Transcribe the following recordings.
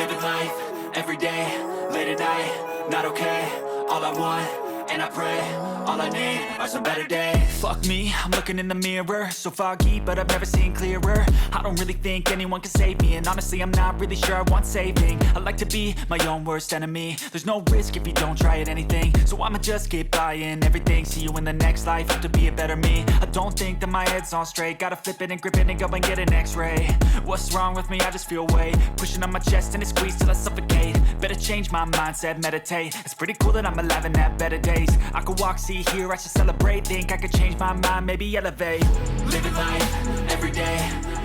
Living life, everyday, late at night, not okay. All I want, and I pray, all I need are some better days. Fuck me, I'm looking in the mirror, so foggy, but I've never seen clearer. I don't really think anyone can save me, and honestly I'm not really sure I want saving. I like to be my own worst enemy. There's no risk if you don't try at anything, so I'ma just keep buying everything. See you in the next life, hope to be a better me. I don't think that my head's on straight, gotta flip it and grip it and go and get an x-ray. What's wrong with me? I just feel weight pushing on my chest and it squeezes till I suffocate. Better change my mindset, meditate. It's pretty cool that I'm alive and have better days. I could walk, see, hear, I should celebrate. Think I could change my mind, maybe elevate. Living life, everyday,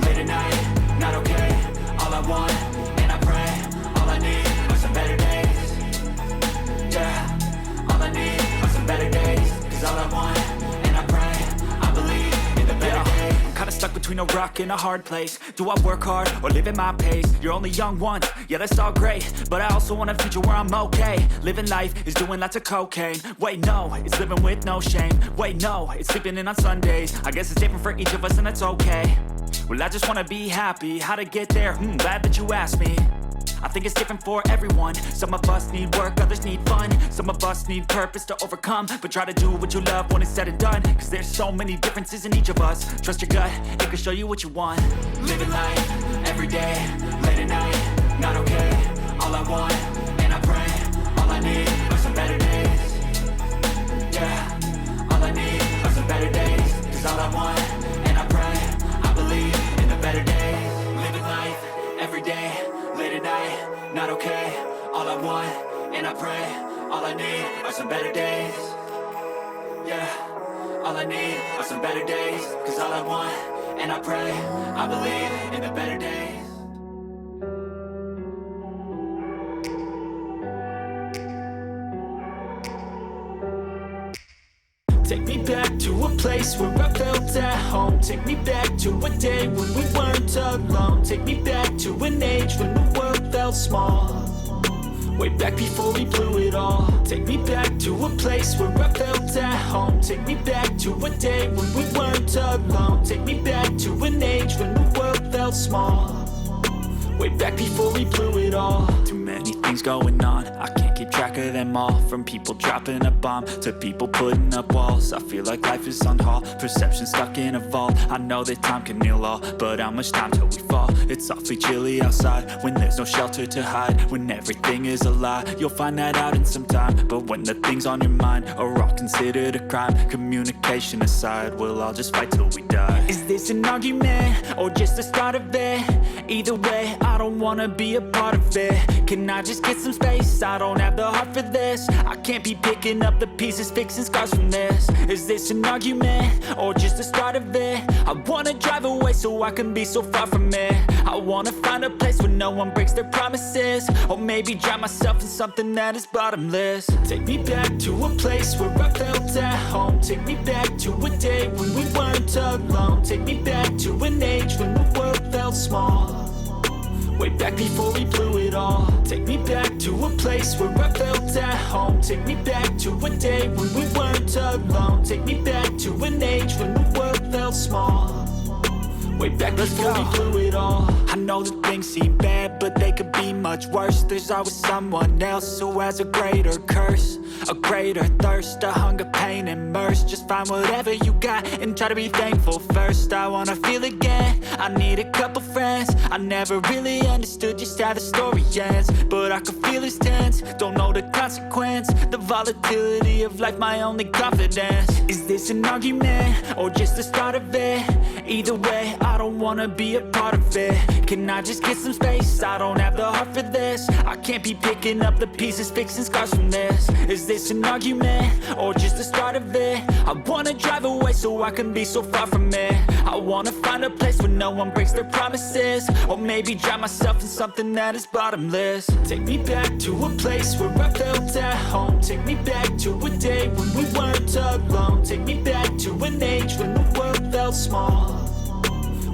late at night, not okay. All I want, and I pray, all I need are some better days. Yeah, all I need are some better days. Cause all I want, and I pray, I believe in the better days. Kinda stuck between a rock and a hard place. Do I work hard or live at my pace? You're only young once, yeah that's all great, but I also want a future where I'm okay. Living life is doing lots of cocaine. Wait no, it's living with no shame. Wait no, it's sleeping in on Sundays. I guess it's different for each of us and that's okay. Well I just wanna be happy, how to get there? Glad that you asked me. I think it's different for everyone. Some of us need work, others need fun. Some of us need purpose to overcome. But try to do what you love when it's said and done. Cause there's so many differences in each of us. Trust your gut, it can show you what you want. Living life, everyday, late at night, not okay. All I want, and I pray, all I need are some better days. Yeah, all I need are some better days. Cause all I want, and I pray, I believe in the better days. Living life, everyday, late at night, not okay. All I want, and I pray, all I need are some better days. Yeah, all I need are some better days. Cause all I want, and I pray, I believe in the better days. Take me back to a place where I felt at home. Take me back to a day when we weren't alone. Take me back to an age when the world felt small. Way back before we blew it all. Take me back to a place where I felt at home. Take me back to a day when we weren't alone. Take me back to an age when the world felt small. Way back before we blew it all. Too many things going on, I can't keep track of them all. From people dropping a bomb to people putting up walls. I feel like life is on hold, perception stuck in a vault. I know that time can heal all, but how much time till we fall? It's awfully chilly outside when there's no shelter to hide. When everything is a lie, you'll find that out in some time. But when the things on your mind are all considered a crime, communication aside, we'll all just fight till we die. Is this an argument or just the start of it? Either way, I don't wanna be a part of it. Can I just get some space? I don't have the heart for this. I can't be picking up the pieces, fixing scars from this. Is this an argument or just the start of it? I wanna drive away so I can be so far from it. I wanna find a place where no one breaks their promises. Or maybe drown myself in something that is bottomless. Take me back to a place where I felt at home. Take me back to a day when we weren't alone. Take me back to an age when the world felt small. Way back before we blew it all. Take me back to a place where I felt at home. Take me back to a day when we weren't alone. Take me back to an age when the world felt small. Way back before we blew it all. I know that things seem bad, but they could be much worse. There's always someone else who has a greater curse, a greater thirst, a hunger, pain, and mercy. Just find whatever you got and try to be thankful first. I wanna feel again, I need a couple friends. I never really understood just how the story ends, but I can feel it's tense, don't know the consequence. The volatility of life, my only confidence. Is this an argument or just the start of it? Either way, I don't wanna be a part of it. Can I just get some space? I don't have the heart for this. I can't be picking up the pieces, fixing scars from this. Is this an argument or just the start of it? I wanna drive away so I can be so far from it. I wanna find a place where no one breaks their promises. Or maybe drown myself in something that is bottomless. Take me back to a place where I felt at home. Take me back to a day when we weren't alone. Take me back to an age when the world felt small.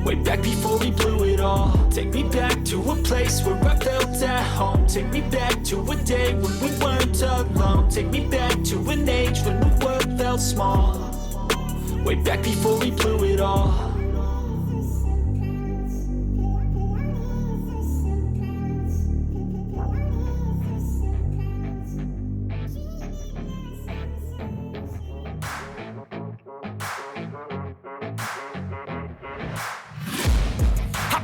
Way back before we blew it all. Take me back to a place where I felt at home. Take me back to a day when we weren't alone. Take me back to an age when the world felt small. Way back before we blew it all.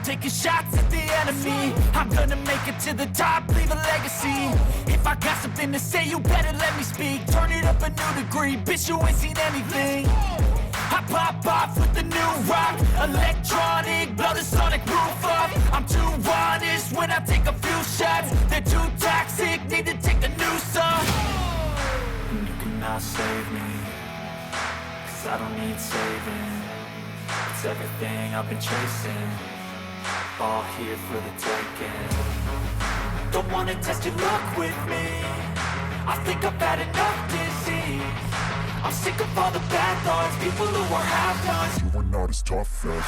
taking shots at the enemy. I'm gonna make it to the top, leave a legacy. If I got something to say, you better let me speak. Turn it up a new degree, bitch, you ain't seen anything. I pop off with the new rock, electronic, blow the sonic roof up. I'm too honest when I take a few shots. They're too toxic, need to take the noose off. And you cannot save me, 'cause I don't need saving. It's everything I've been chasing, all here for the taking. Don't wanna test your luck with me, I think I've had enough disease. I'm sick of all the bad thoughts, people who are half-nots. You are not as tough as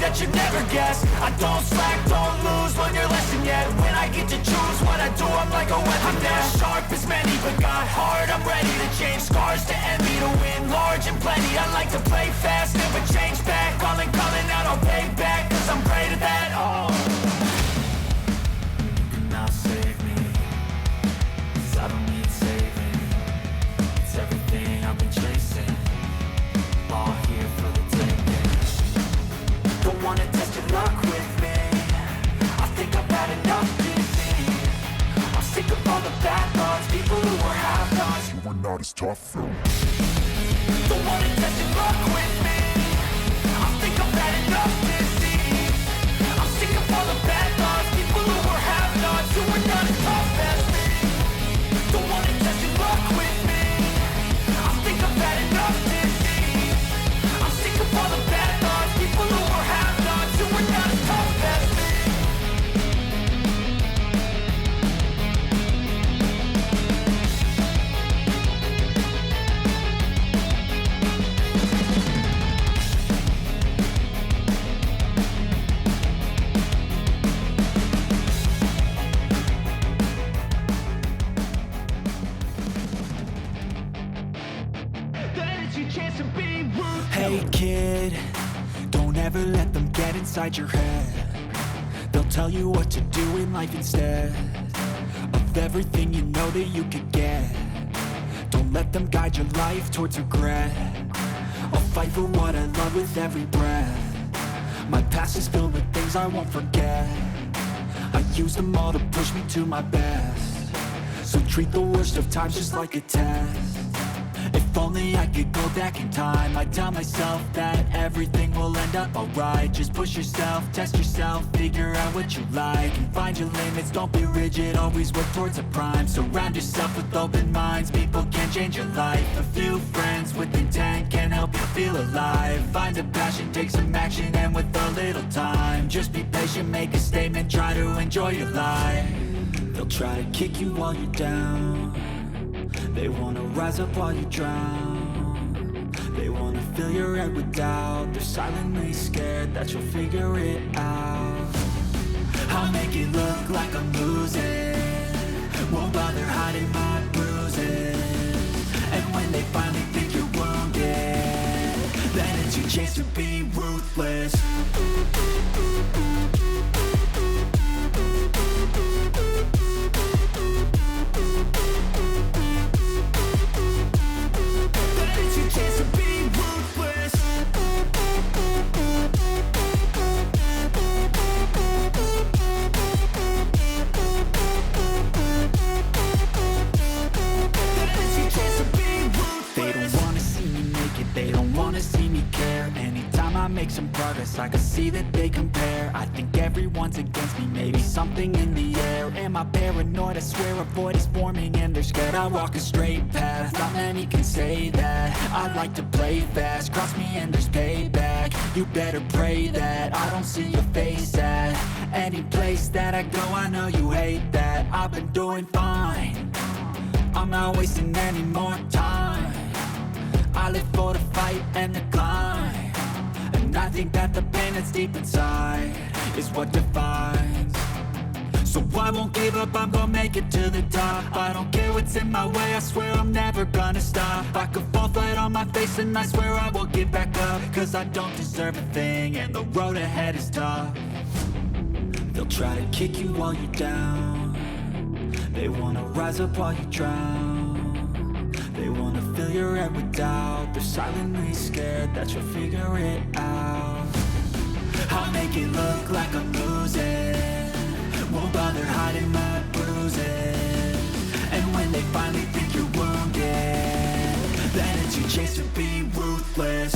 that you never guess. I don't slack, don't lose, learn your lesson yet. When I get to choose what I do, I'm like a weapon. I'm not sharp as many, but got hard. I'm ready to change scars to envy, to win large and plenty. I like to play fast, never change back. Calling out, I'll pay back, 'cause I'm great at that. Oh, you cannot save me, 'cause I don't need saving. It's everything I've been chasing, all here for the taking. Don't wanna test your luck with me, I think I've had enough disease. I'm sick of all the bad thoughts, people who are half-nots. You are not as tough though. Don't wanna test your luck with me, I think I've had enough disease. I'm sick of all the bad thoughts, people who are half-nots. You are not as tough as me. Don't wanna test your luck with me, I think I've had enough disease. I'm sick of all the bad thoughts, people who are half-nots. You are not as tough as me. Hey kid, don't ever let them get inside your head. They'll tell you what to do in life instead of everything you know that you could get. Don't let them guide your life towards regret. I'll fight for what I love with every breath. My past is filled with things I won't forget. I use them all to push me to my best. So treat the worst of times just like a test. If only I could go back in time, I'd tell myself that everything will end up alright. Just push yourself, test yourself, figure out what you like, and find your limits, don't be rigid, always work towards a prime. Surround yourself with open minds, people can change your life. A few friends with intent can help you feel alive. Find a passion, take some action, and with a little time, just be patient, make a statement, try to enjoy your life. They'll try to kick you while you're down, they wanna rise up while you drown. They wanna fill your head with doubt. They're silently scared that you'll figure it out. I'll make it look like I'm losing, won't bother hiding my bruises. And when they finally think you're wounded, then it's your chance to be ruthless. They don't wanna see me care. Anytime I make some progress, I can see that they compare. I think everyone's against me, maybe something in the air. Am I paranoid? I swear a void is forming and they're scared. I walk a straight path, not many can say that. I like to play fast, cross me and there's payback. You better pray that I don't see your face at any place that I go. I know you hate that. I've been doing fine, I'm not wasting any more time. I live for the fight and the climb, and I think that the pain that's deep inside is what defines. So I won't give up, I'm gonna make it to the top. I don't care what's in my way, I swear I'm never gonna stop. I could fall flat on my face and I swear I won't get back up. Cause I don't deserve a thing and the road ahead is tough. They'll try to kick you while you're down. They wanna rise up while you drown. They wanna fill your head with doubt. They're silently scared that you'll figure it out. I'll make it look like I'm losing, won't bother hiding my bruises. And when they finally think you're wounded, then it's your chance to be ruthless.